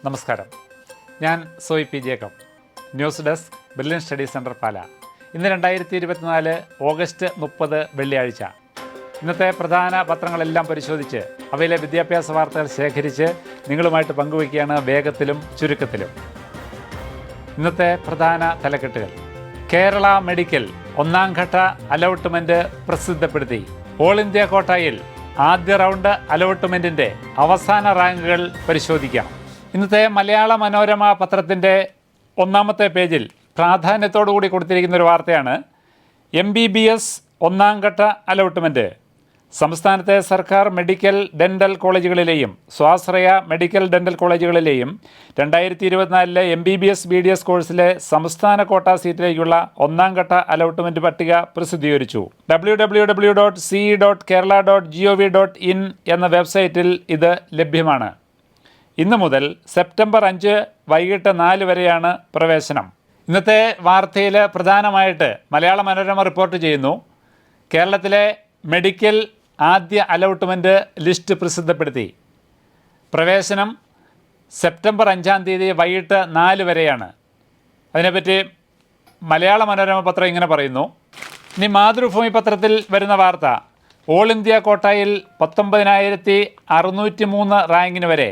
നമസ്കാരം. ഞാൻ Soy P Jacob, news desk, Brilliant Study Centre Pala. ഇന്ന് 2024 ഓഗസ്റ്റ് 30 വെള്ളിയാഴ്ച. ഇന്നത്തെ പ്രധാന പത്രങ്ങളെല്ലാം പരിശോധിച്ച് അവയിലെ വിദ്യാഭ്യാസ വാർത്തകൾ ശേഖരിച്ച് നിങ്ങളുമായിട്ട് പങ്കുവയ്ക്കുകയാണ് വേഗത്തിലും ചുരുക്കത്തിലും. ഇന്നത്തെ പ്രധാന തലക്കെട്ടുകൾ: കേരള മെഡിക്കൽ ഒന്നാം ഘട്ട അലോട്ട്മെൻറ്റ് പ്രസിദ്ധപ്പെടുത്തി. ഓൾ ഇന്ത്യ കോട്ടയിൽ ആദ്യ റൗണ്ട് അലോട്ട്മെൻറ്റിൻ്റെ അവസാന റാങ്കുകൾ പരിശോധിക്കാം. ഇന്നത്തെ മലയാള മനോരമ പത്രത്തിൻ്റെ ഒന്നാമത്തെ പേജിൽ പ്രാധാന്യത്തോടുകൂടി കൊടുത്തിരിക്കുന്ന ഒരു വാർത്തയാണ് MBBS ഒന്നാം ഘട്ട അലോട്ട്മെൻറ്റ്. സംസ്ഥാനത്തെ സർക്കാർ മെഡിക്കൽ ഡെൻ്റൽ കോളേജുകളിലെയും സ്വാശ്രയ മെഡിക്കൽ ഡെൻ്റൽ കോളേജുകളിലെയും 2024 MBBS BDS കോഴ്സിലെ സംസ്ഥാന കോട്ട സീറ്റിലേക്കുള്ള ഒന്നാം ഘട്ട അലോട്ട്മെൻറ്റ് പട്ടിക പ്രസിദ്ധീകരിച്ചു. www.ce.kerala.gov.in എന്ന വെബ്സൈറ്റിൽ ഇത് ലഭ്യമാണ്. ഇന്നു മുതൽ സെപ്റ്റംബർ 5 വൈകിട്ട് 4 വരെയാണ് പ്രവേശനം. ഇന്നത്തെ വാർത്തയിൽ പ്രധാനമായിട്ട് മലയാള മനോരമ റിപ്പോർട്ട് ചെയ്യുന്നു, കേരളത്തിലെ മെഡിക്കൽ ആദ്യ അലോട്ട്മെൻറ്റ് ലിസ്റ്റ് പ്രസിദ്ധപ്പെടുത്തി. പ്രവേശനം സെപ്റ്റംബർ 5 വൈകിട്ട് 4 വരെയാണ്. അതിനെപ്പറ്റി മലയാള മനോരമ പത്രം ഇങ്ങനെ പറയുന്നു. ഇനി മാതൃഭൂമി പത്രത്തിൽ വരുന്ന വാർത്ത: ഓൾ ഇന്ത്യ കോട്ടയിൽ 19,603 റാങ്കിന് വരെ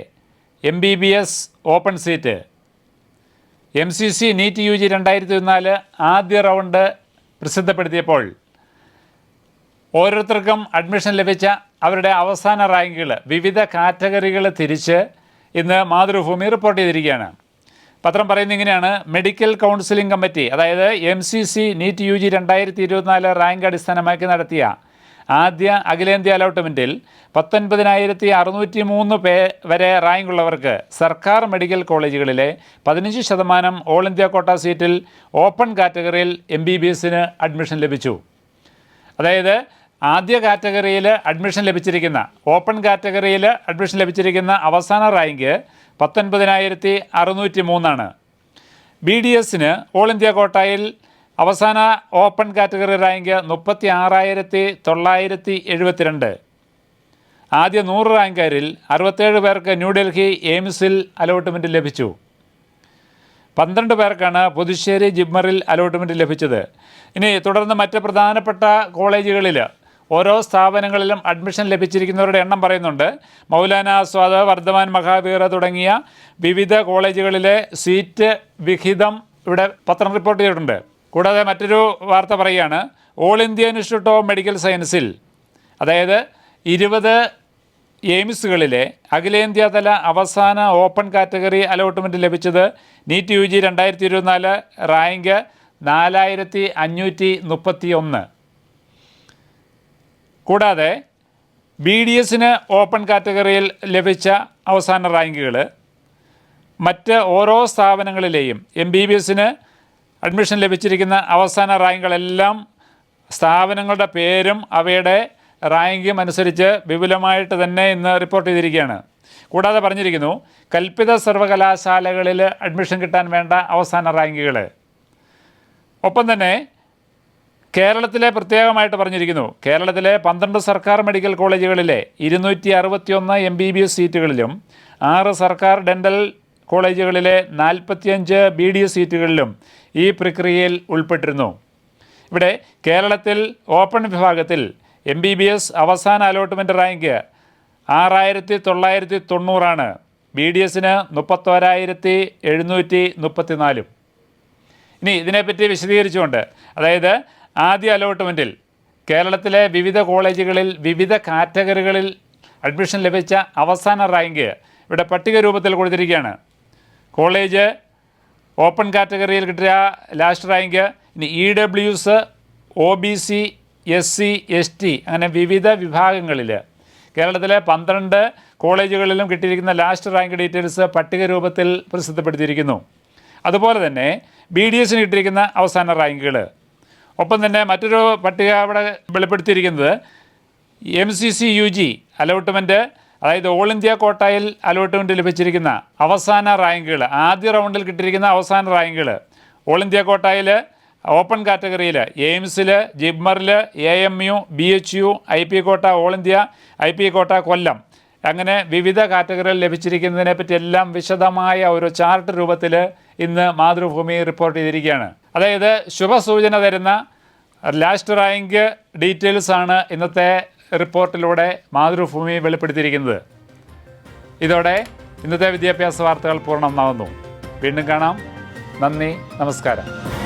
MBBS open seat. MCC NEET UG 2024 ആദ്യ റൗണ്ട് പ്രസിദ്ധപ്പെടുത്തിയപ്പോൾ ഓരോരുത്തർക്കും അഡ്മിഷൻ ലഭിച്ച അവരുടെ അവസാന റാങ്കുകൾ വിവിധ കാറ്റഗറികൾ തിരിച്ച് ഇന്ന് മാതൃഭൂമി റിപ്പോർട്ട് ചെയ്തിരിക്കുകയാണ്. പത്രം പറയുന്നത് ഇങ്ങനെയാണ്: മെഡിക്കൽ കൗൺസിലിംഗ് കമ്മിറ്റി, അതായത് MCC നീറ്റ് UG 2024 റാങ്ക് അടിസ്ഥാനമാക്കി നടത്തിയ ആദ്യ അഖിലേന്ത്യാ അലോട്ട്മെൻറ്റിൽ 19,603 വരെ റാങ്കുള്ളവർക്ക് സർക്കാർ മെഡിക്കൽ കോളേജുകളിലെ 15% ഓൾ ഇന്ത്യ കോട്ട സീറ്റിൽ ഓപ്പൺ കാറ്റഗറിയിൽ MBBSന് അഡ്മിഷൻ ലഭിച്ചു. അതായത് ആദ്യ കാറ്റഗറിയിൽ അഡ്മിഷൻ ലഭിച്ചിരിക്കുന്ന, ഓപ്പൺ കാറ്റഗറിയിൽ അഡ്മിഷൻ ലഭിച്ചിരിക്കുന്ന അവസാന റാങ്ക് 19,603 BDSന് ഓൾ ഇന്ത്യ കോട്ടയിൽ അവസാന ഓപ്പൺ കാറ്റഗറി റാങ്ക് 36,972. ആദ്യ 100 റാങ്കുകാരിൽ 67 പേർക്ക് ന്യൂഡൽഹി എയിംസിൽ അലോട്ട്മെൻറ്റ് ലഭിച്ചു. 12 പേർക്കാണ് പുതുശ്ശേരി ജിപ്മറിൽ അലോട്ട്മെൻറ്റ് ലഭിച്ചത്. ഇനി തുടർന്ന് മറ്റ് പ്രധാനപ്പെട്ട കോളേജുകളിൽ ഓരോ സ്ഥാപനങ്ങളിലും അഡ്മിഷൻ ലഭിച്ചിരിക്കുന്നവരുടെ എണ്ണം പറയുന്നുണ്ട്. മൗലാന ആസാദ്, വർദ്ധമാൻ മഹാവീർ തുടങ്ങിയ വിവിധ കോളേജുകളിലെ സീറ്റ് വിഹിതം ഇവിടെ പത്രം റിപ്പോർട്ട് ചെയ്തിട്ടുണ്ട്. കൂടാതെ മറ്റൊരു വാർത്ത പറയുകയാണ്: all India institute of medical സയൻസിൽ, അതായത് 20 എയിംസുകളിലെ അഖിലേന്ത്യാതല അവസാന ഓപ്പൺ കാറ്റഗറി അലോട്ട്മെൻറ്റ് ലഭിച്ചത് നീറ്റ് UG 2024 റാങ്ക് 4,531. കൂടാതെ BDSന് ഓപ്പൺ കാറ്റഗറിയിൽ ലഭിച്ച അവസാന റാങ്കുകൾ മറ്റ് ഓരോ സ്ഥാപനങ്ങളിലെയും MBBSന് അഡ്മിഷൻ ലഭിച്ചിരിക്കുന്ന അവസാന റാങ്കുകളെല്ലാം സ്ഥാപനങ്ങളുടെ പേരും അവയുടെ റാങ്കും അനുസരിച്ച് വിപുലമായിട്ട് തന്നെ ഇന്ന് റിപ്പോർട്ട് ചെയ്തിരിക്കുകയാണ്. കൂടാതെ പറഞ്ഞിരിക്കുന്നു, കൽപ്പിത സർവകലാശാലകളിൽ അഡ്മിഷൻ കിട്ടാൻ വേണ്ട അവസാന റാങ്കുകൾ. ഒപ്പം തന്നെ കേരളത്തിലെ പ്രത്യേകമായിട്ട് പറഞ്ഞിരിക്കുന്നു, കേരളത്തിലെ 12 സർക്കാർ മെഡിക്കൽ കോളേജുകളിലെ 261 MBBS സീറ്റുകളിലും 6 സർക്കാർ ഡെൻ്റൽ കോളേജുകളിലെ 45 BDS സീറ്റുകളിലും ഈ പ്രക്രിയയിൽ ഉൾപ്പെട്ടിരുന്നു. ഇവിടെ കേരളത്തിൽ ഓപ്പൺ വിഭാഗത്തിൽ MBBS അവസാന അലോട്ട്മെൻറ്റ് റാങ്ക് 6,990. BDSന് 31,734. ഇനി ഇതിനെപ്പറ്റി വിശദീകരിച്ചുകൊണ്ട്, അതായത് ആദ്യ അലോട്ട്മെൻറ്റിൽ കേരളത്തിലെ വിവിധ കോളേജുകളിൽ വിവിധ കാറ്റഗറികളിൽ അഡ്മിഷൻ ലഭിച്ച അവസാന റാങ്ക് ഇവിടെ പട്ടിക രൂപത്തിൽ കൊടുത്തിരിക്കുകയാണ്. കോളേജ് ഓപ്പൺ കാറ്റഗറിയിൽ കിട്ടിയ ലാസ്റ്റ് റാങ്ക്, ഇനി EWS, OBC, SC, ST അങ്ങനെ വിവിധ വിഭാഗങ്ങളിൽ കേരളത്തിലെ 12 കോളേജുകളിലും കിട്ടിയിരിക്കുന്ന ലാസ്റ്റ് റാങ്ക് ഡീറ്റെയിൽസ് പട്ടിക രൂപത്തിൽ പ്രസിദ്ധപ്പെടുത്തിയിരിക്കുന്നു. അതുപോലെ തന്നെ BDSന് കിട്ടിയിരിക്കുന്ന അവസാന റാങ്കുകൾ. ഒപ്പം തന്നെ മറ്റൊരു പട്ടിക അവിടെ വെളിപ്പെടുത്തിയിരിക്കുന്നത് MCC UG അലോട്ട്മെൻറ്റ്, അതായത് ഓൾ ഇന്ത്യ കോട്ടയിൽ അലോട്ട്മെൻറ്റ് ലഭിച്ചിരിക്കുന്ന അവസാന റാങ്കുകൾ, ആദ്യ റൗണ്ടിൽ കിട്ടിയിരിക്കുന്ന അവസാന റാങ്കുകൾ. ഓൾ ഇന്ത്യ കോട്ടയിൽ ഓപ്പൺ കാറ്റഗറിയിൽ എയിംസിൽ, ജിപ്മറിൽ, AMU, BHU, IP കോട്ട ഓൾ ഇന്ത്യ, IP കോട്ട കൊല്ലം അങ്ങനെ വിവിധ കാറ്റഗറികൾ ലഭിച്ചിരിക്കുന്നതിനെ പറ്റി എല്ലാം വിശദമായ ഒരു ചാർട്ട് രൂപത്തിൽ ഇന്ന് മാതൃഭൂമി റിപ്പോർട്ട് ചെയ്തിരിക്കുകയാണ്. അതായത് ശുഭസൂചന തരുന്ന ലാസ്റ്റ് റാങ്ക് ഡീറ്റെയിൽസാണ് ഇന്നത്തെ റിപ്പോർട്ടിലൂടെ മാതൃഭൂമി വെളിപ്പെടുത്തിയിരിക്കുന്നത്. ഇതോടെ ഇന്നത്തെ വിദ്യാഭ്യാസ വാർത്തകൾ പൂർണ്ണമാകുന്നു. വീണ്ടും കാണാം. നന്ദി, നമസ്കാരം.